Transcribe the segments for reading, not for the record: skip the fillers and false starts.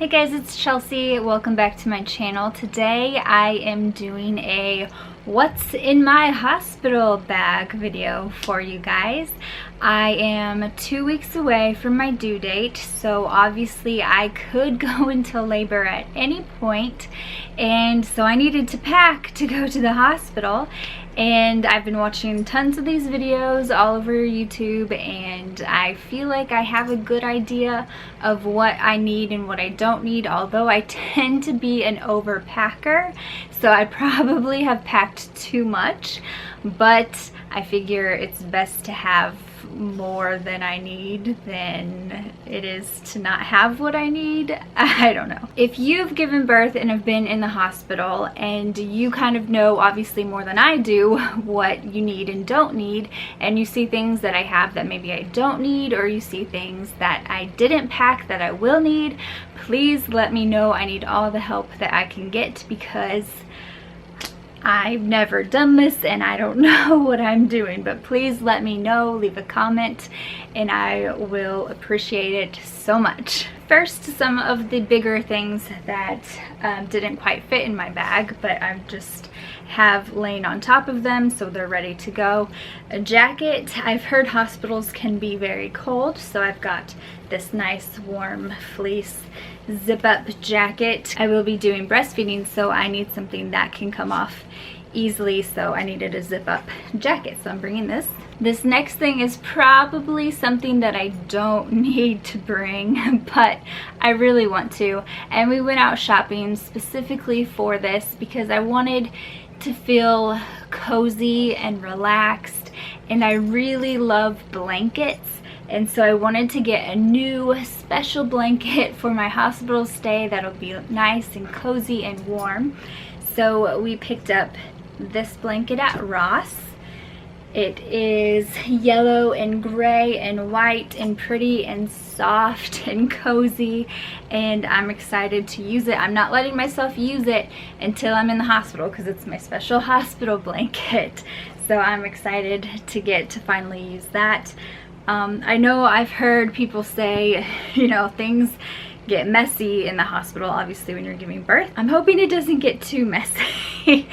Hey guys, it's Chelsea. Welcome back to my channel. Today I am doing a what's in my hospital bag video for you guys. I am 2 weeks away from my due date, so obviously I could go into labor at any point, and so I needed to pack to go to the hospital. And I've been watching tons of these videos all over YouTube, and I feel like I have a good idea of what I need and what I don't need, although I tend to be an overpacker, so I probably have packed too much, but I figure it's best to have more than I need than it is to not have what I need. I don't know. If you've given birth and have been in the hospital and you kind of know, obviously more than I do, what you need and don't need, and you see things that I have that maybe I don't need, or you see things that I didn't pack that I will need, please let me know. I need all the help that I can get because I've never done this and I don't know what I'm doing, but please let me know, leave a comment, and I will appreciate it so much. First, some of the bigger things that didn't quite fit in my bag, but I just have laying on top of them so they're ready to go. A jacket. I've heard hospitals can be very cold, so I've got this nice warm fleece zip-up jacket. I will be doing breastfeeding, so I need something that can come off easily, so I needed a zip-up jacket, so I'm bringing this. This next thing is probably something that I don't need to bring, but I really want to, and we went out shopping specifically for this because I wanted to feel cozy and relaxed, and I really love blankets. And so I wanted to get a new special blanket for my hospital stay that'll be nice and cozy and warm. So we picked up this blanket at Ross. It is yellow and gray and white and pretty and soft and cozy, and I'm excited to use it. I'm not letting myself use it until I'm in the hospital because it's my special hospital blanket. So I'm excited to get to finally use that. I know I've heard people say, you know, things get messy in the hospital, obviously, when you're giving birth. I'm hoping it doesn't get too messy.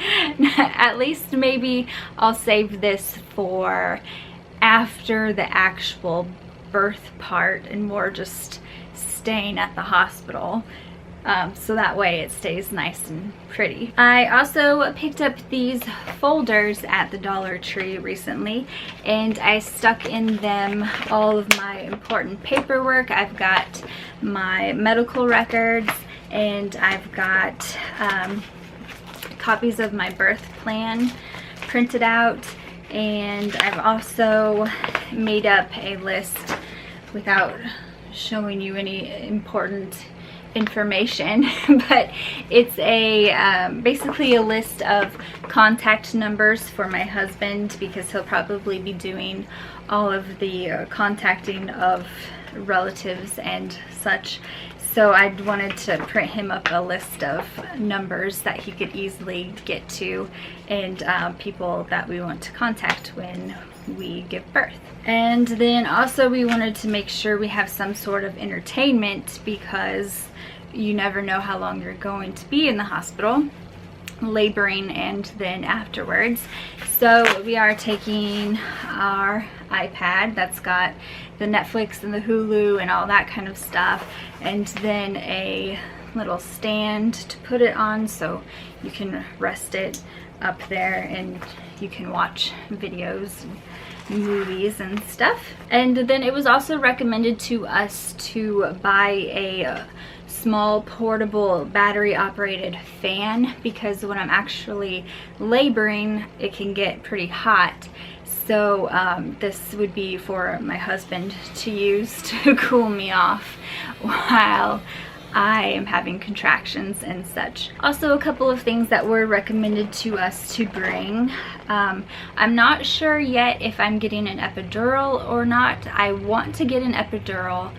At least maybe I'll save this for after the actual birth part and more just staying at the hospital. So that way it stays nice and pretty. I also picked up these folders at the Dollar Tree recently, and I stuck in them all of my important paperwork. I've got my medical records, and I've got copies of my birth plan printed out, and I've also made up a list without showing you any important information, but it's a basically a list of contact numbers for my husband, because he'll probably be doing all of the contacting of relatives and such. So I wanted to print him up a list of numbers that he could easily get to, and people that we want to contact when we give birth. And then also we wanted to make sure we have some sort of entertainment, because you never know how long you're going to be in the hospital, laboring and then afterwards. So we are taking our iPad that's got the Netflix and the Hulu and all that kind of stuff, and then a little stand to put it on so you can rest it up there and you can watch videos and movies and stuff. And then it was also recommended to us to buy a small portable battery operated fan, because when I'm actually laboring it can get pretty hot. So this would be for my husband to use to cool me off while I am having contractions and such. Also, a couple of things that were recommended to us to bring. I'm not sure yet if I'm getting an epidural or not. I want to get an epidural,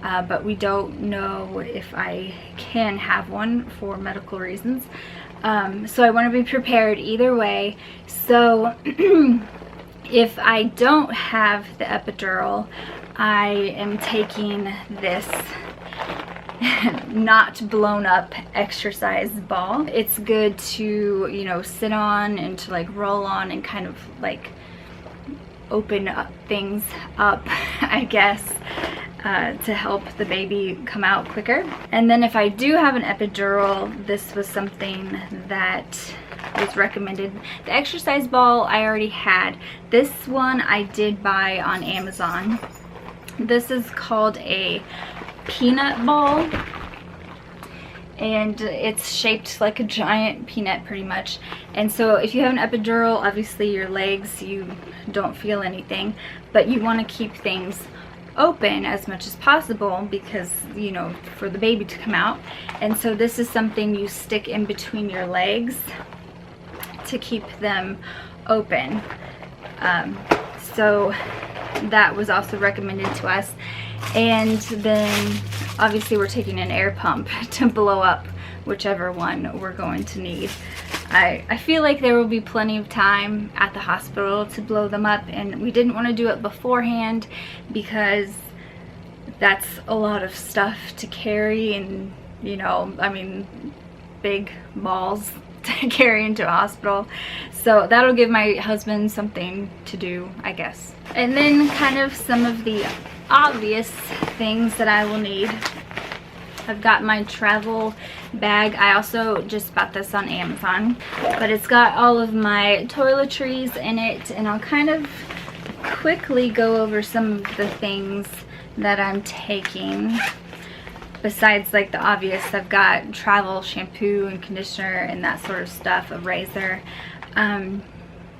but we don't know if I can have one for medical reasons. So I want to be prepared either way. So if I don't have the epidural, I am taking this not blown up exercise ball. It's good to, you know, sit on and to like roll on and kind of like open up things up, I guess, to help the baby come out quicker. And then if I do have an epidural, this was something that was recommended. The exercise ball I already had. This one I did buy on Amazon. This is called a peanut ball, and it's shaped like a giant peanut pretty much. And so if you have an epidural, obviously your legs, you don't feel anything, but you want to keep things open as much as possible because, you know, for the baby to come out. And so this is something you stick in between your legs to keep them open. So that was also recommended to us. And then obviously we're taking an air pump to blow up whichever one we're going to need. I feel like there will be plenty of time at the hospital to blow them up, and we didn't want to do it beforehand because that's a lot of stuff to carry, and, you know, I mean, big balls to carry into a hospital. So that'll give my husband something to do, I guess. And then kind of some of the obvious things that I will need. I've got my travel bag. I also just bought this on Amazon, but it's got all of my toiletries in it, and I'll kind of quickly go over some of the things that I'm taking. Besides like the obvious, I've got travel shampoo and conditioner and that sort of stuff, a razor.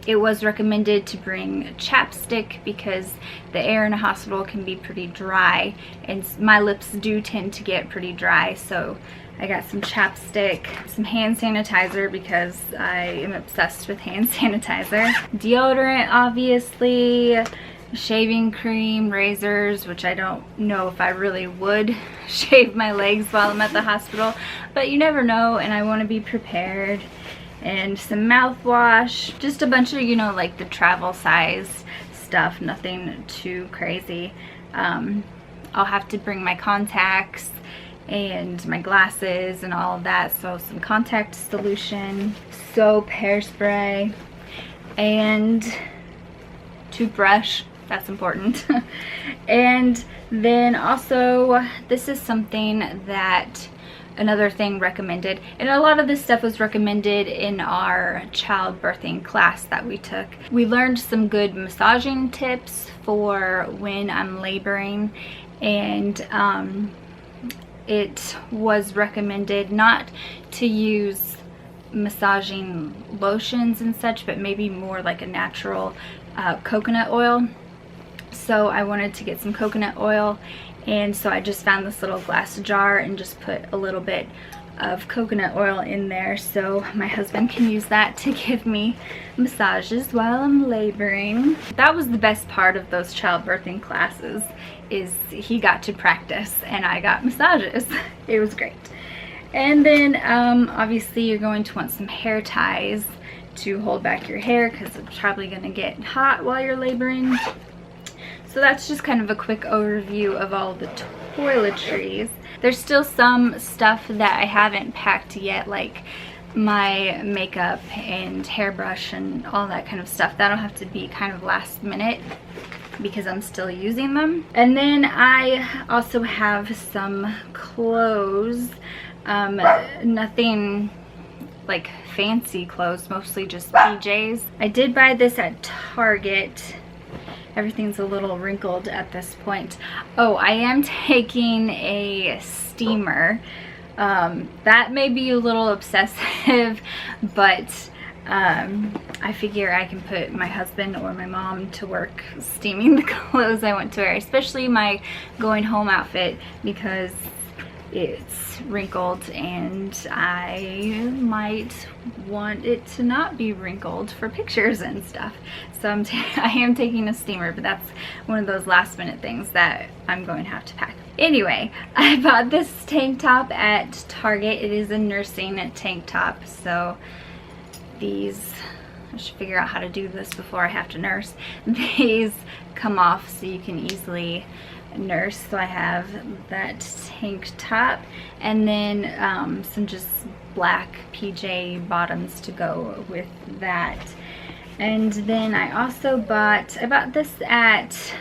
It was recommended to bring chapstick because the air in a hospital can be pretty dry, and my lips do tend to get pretty dry. So I got some chapstick, some hand sanitizer because I am obsessed with hand sanitizer, deodorant obviously, shaving cream, razors, which I don't know if I really would shave my legs while I'm at the hospital, but you never know, and I want to be prepared. And some mouthwash, just a bunch of, you know, like the travel size stuff, nothing too crazy. I'll have to bring my contacts and my glasses and all of that, so some contact solution, soap, hairspray, and toothbrush. That's important. And then also, this is something that another thing recommended, and a lot of this stuff was recommended in our childbirthing class that we took. We learned some good massaging tips for when I'm laboring, and it was recommended not to use massaging lotions and such, but maybe more like a natural coconut oil. So I wanted to get some coconut oil, and so I just found this little glass jar and just put a little bit of coconut oil in there so my husband can use that to give me massages while I'm laboring. That was the best part of those childbirthing classes, is he got to practice and I got massages. It was great. And then obviously you're going to want some hair ties to hold back your hair because it's probably going to get hot while you're laboring. So that's just kind of a quick overview of all the toiletries. There's still some stuff that I haven't packed yet, like my makeup and hairbrush and all that kind of stuff. That'll have to be kind of last minute because I'm still using them. And then I also have some clothes, nothing like fancy clothes, mostly just PJs. I did buy this at Target. Everything's a little wrinkled at this point. Oh, I am taking a steamer. That may be a little obsessive, but I figure I can put my husband or my mom to work steaming the clothes I want to wear, especially my going home outfit, because it's wrinkled and I might want it to not be wrinkled for pictures and stuff. So I am taking a steamer, but that's one of those last minute things that I'm going to have to pack. Anyway, I bought this tank top at Target. It is a nursing tank top, so these, I should figure out how to do this before I have to nurse. These come off so you can easily nurse. So I have that tank top and then some just black PJ bottoms to go with that. And then I also bought this at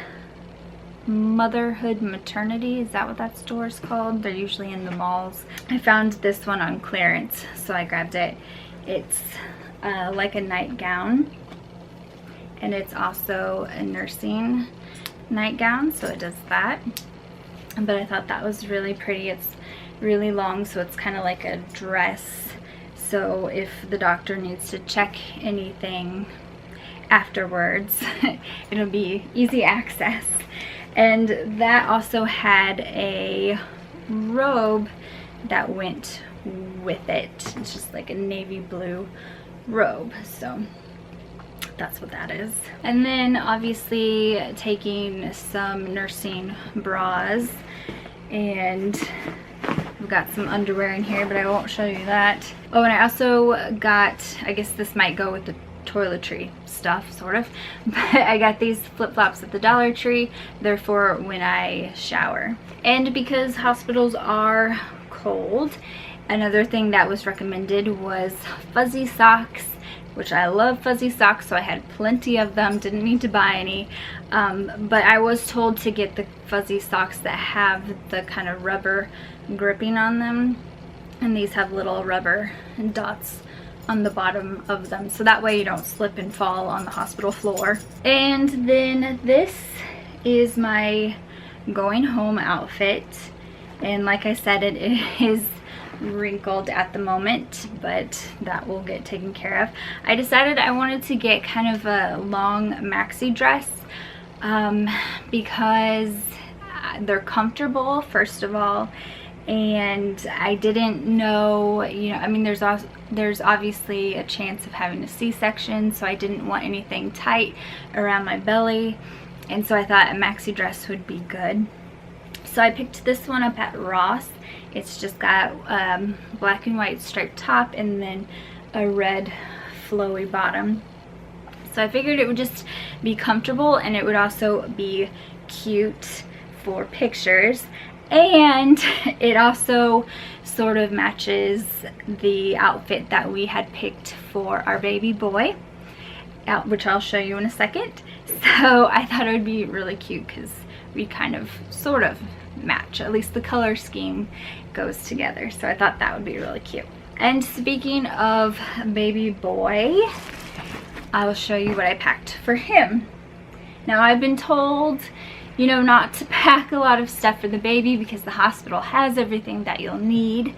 Motherhood Maternity. Is that what that store is called? They're usually in the malls. I found this one on clearance, so I grabbed it. It's like a nightgown, and it's also a nursing nightgown, so it does that. But I thought that was really pretty. It's really long, so it's kind of like a dress, so if the doctor needs to check anything afterwards it'll be easy access. And that also had a robe that went with it. It's just like a navy blue robe, so that's what that is. And then obviously taking some nursing bras, and we've got some underwear in here, but I won't show you that. Oh, and I also got, I guess this might go with the toiletry stuff, sort of, but I got these flip-flops at the Dollar Tree. They're for when I shower. And because hospitals are cold, another thing that was recommended was fuzzy socks, which I love fuzzy socks, so I had plenty of them, didn't need to buy any. But I was told to get the fuzzy socks that have the kind of rubber gripping on them, and these have little rubber dots on the bottom of them, so that way you don't slip and fall on the hospital floor. And then this is my going home outfit, and like I said, it is wrinkled at the moment, but that will get taken care of. I decided I wanted to get kind of a long maxi dress because they're comfortable, first of all, and I didn't know, you know, I mean, there's obviously a chance of having a C-section, so I didn't want anything tight around my belly, and so I thought a maxi dress would be good. So I picked this one up at Ross. It's just got black and white striped top and then a red flowy bottom. So I figured it would just be comfortable, and it would also be cute for pictures. And it also sort of matches the outfit that we had picked for our baby boy, which I'll show you in a second. So I thought it would be really cute because we kind of sort of match, at least the color scheme goes together. So I thought that would be really cute. And speaking of baby boy, I'll show you what I packed for him. Now, I've been told, you know, not to pack a lot of stuff for the baby because the hospital has everything that you'll need,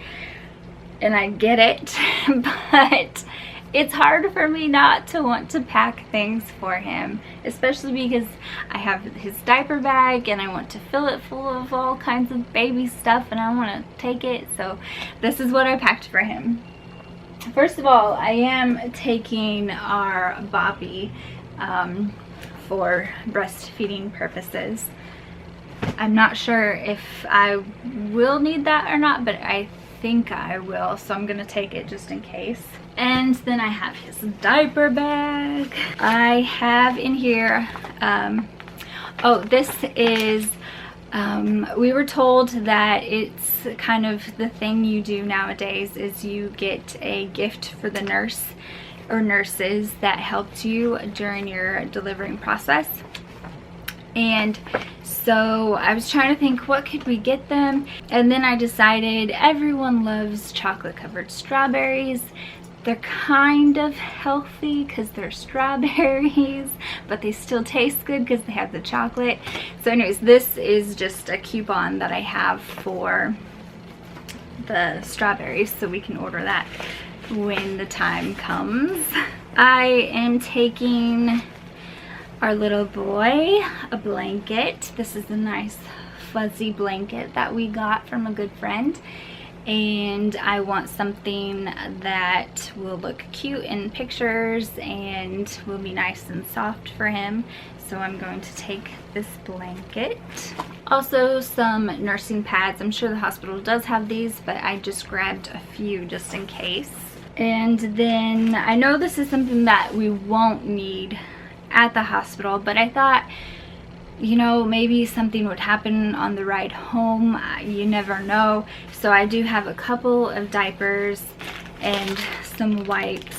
and I get it, but it's hard for me not to want to pack things for him, especially because I have his diaper bag and I want to fill it full of all kinds of baby stuff and I want to take it. So this is what I packed for him. First of all, I am taking our Bobby for breastfeeding purposes. I'm not sure if I will need that or not, but I think I will, so I'm gonna take it just in case. And then I have his diaper bag. I have in here, oh, this is, we were told that it's kind of the thing you do nowadays is you get a gift for the nurse or nurses that helped you during your delivering process. And so I was trying to think, what could we get them? And then I decided everyone loves chocolate covered strawberries. They're kind of healthy because they're strawberries, but they still taste good because they have the chocolate. So anyways, this is just a coupon that I have for the strawberries, so we can order that when the time comes. I am taking our little boy a blanket. This is a nice fuzzy blanket that we got from a good friend, and I want something that will look cute in pictures and will be nice and soft for him, so I'm going to take this blanket. Also some nursing pads. I'm sure the hospital does have these, but I just grabbed a few just in case. And then I know this is something that we won't need at the hospital, but I thought you know, maybe something would happen on the ride home. You never know. So I do have a couple of diapers and some wipes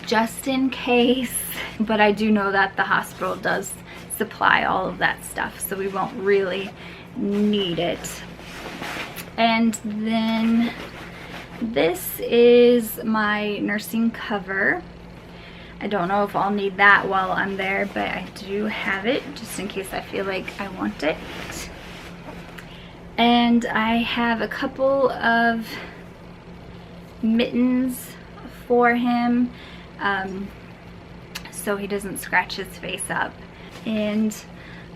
just in case, but I do know that the hospital does supply all of that stuff, so we won't really need it. And then this is my nursing cover. I don't know if I'll need that while I'm there, but I do have it just in case I feel like I want it. And I have a couple of mittens for him, so he doesn't scratch his face up, and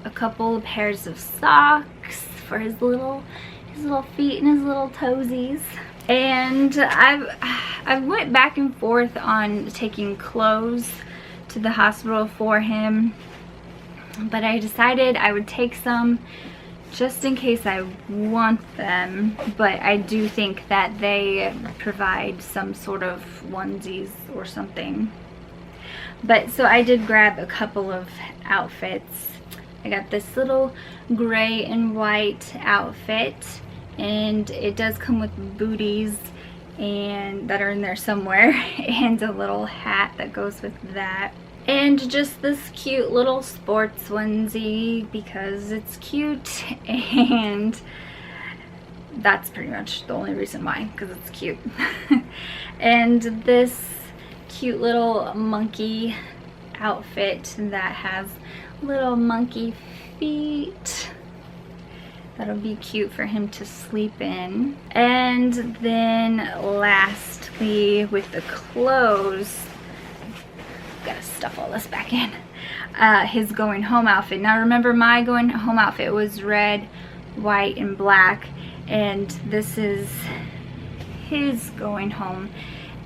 a couple of pairs of socks for his little feet and his little toesies. And I've went back and forth on taking clothes to the hospital for him, but I decided I would take some just in case I want them. But I do think that they provide some sort of onesies or something. But so I did grab a couple of outfits. I got this little gray and white outfit, and it does come with booties and that are in there somewhere, and a little hat that goes with that, and just this cute little sports onesie because it's cute, and that's pretty much the only reason why, because it's cute. And this cute little monkey outfit that has little monkey feet. That'll be cute for him to sleep in. And then lastly, with the clothes, gotta stuff all this back in, his going home outfit. Now remember, my going home outfit was red, white, and black, and this is his going home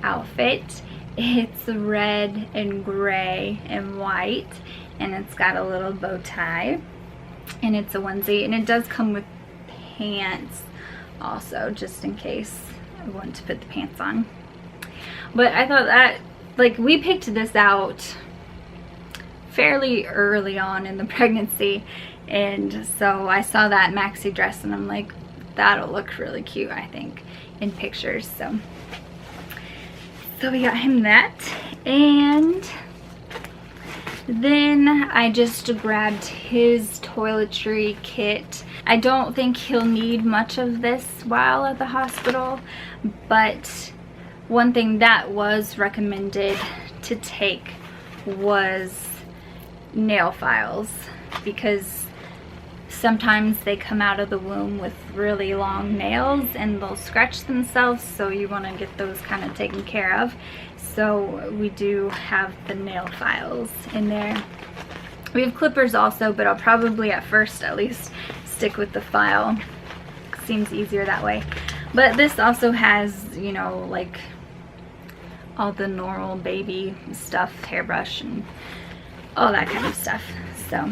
outfit. It's red and gray and white, and it's got a little bow tie, and it's a onesie, and it does come with pants also, just in case I want to put the pants on. But I thought that, like, we picked this out fairly early on in the pregnancy, and so I saw that maxi dress and I'm like, that'll look really cute, I think, in pictures. So we got him that. And then I just grabbed his toiletry kit. I don't think he'll need much of this while at the hospital, but one thing that was recommended to take was nail files, because sometimes they come out of the womb with really long nails and they'll scratch themselves, so you want to get those kind of taken care of. So we do have the nail files in there. We have clippers also, but I'll probably at first at least stick with the file. Seems easier that way. But this also has, you know, like all the normal baby stuff, hairbrush and all that kind of stuff. So,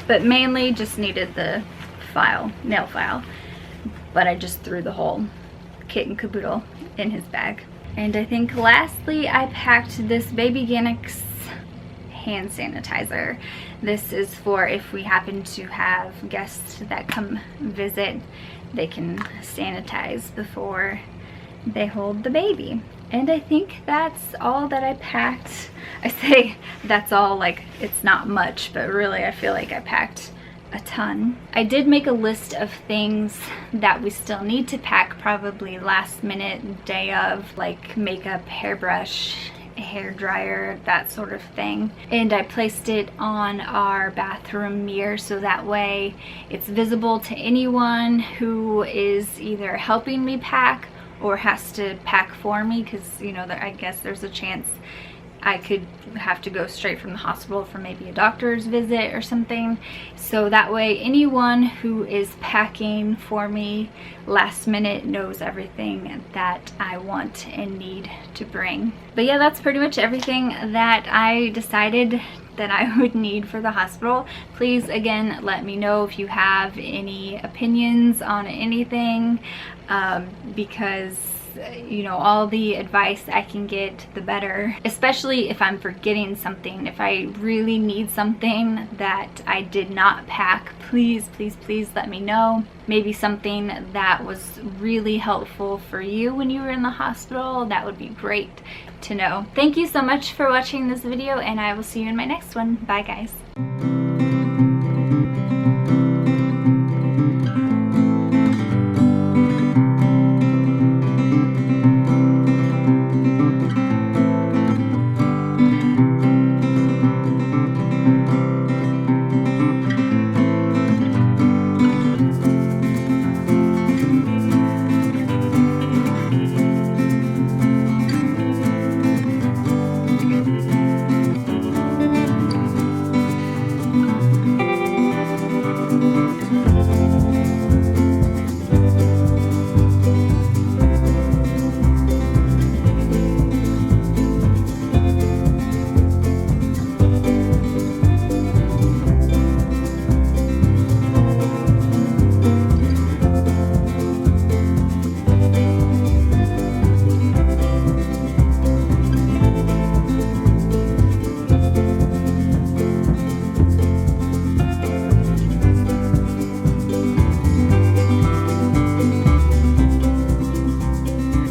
but mainly just needed the file, nail file. But I just threw the whole kit and caboodle in his bag. And I think lastly, I packed this Babyganics hand sanitizer. This is for if we happen to have guests that come visit, they can sanitize before they hold the baby. And I think that's all that I packed. I say that's all like it's not much, but really I feel like I packed a ton. I did make a list of things that we still need to pack, probably last minute, day of, like makeup, hairbrush, hair dryer, that sort of thing. And I placed it on our bathroom mirror so that way it's visible to anyone who is either helping me pack or has to pack for me, because you know, I guess there's a chance I could have to go straight from the hospital for maybe a doctor's visit or something. So that way anyone who is packing for me last minute knows everything that I want and need to bring. But yeah, that's pretty much everything that I decided that I would need for the hospital. Please again let me know if you have any opinions on anything, because you know, all the advice I can get, the better. Especially if I'm forgetting something. If I really need something that I did not pack, please, please, please let me know. Maybe something that was really helpful for you when you were in the hospital. That would be great to know. Thank you so much for watching this video, and I will see you in my next one. Bye, guys.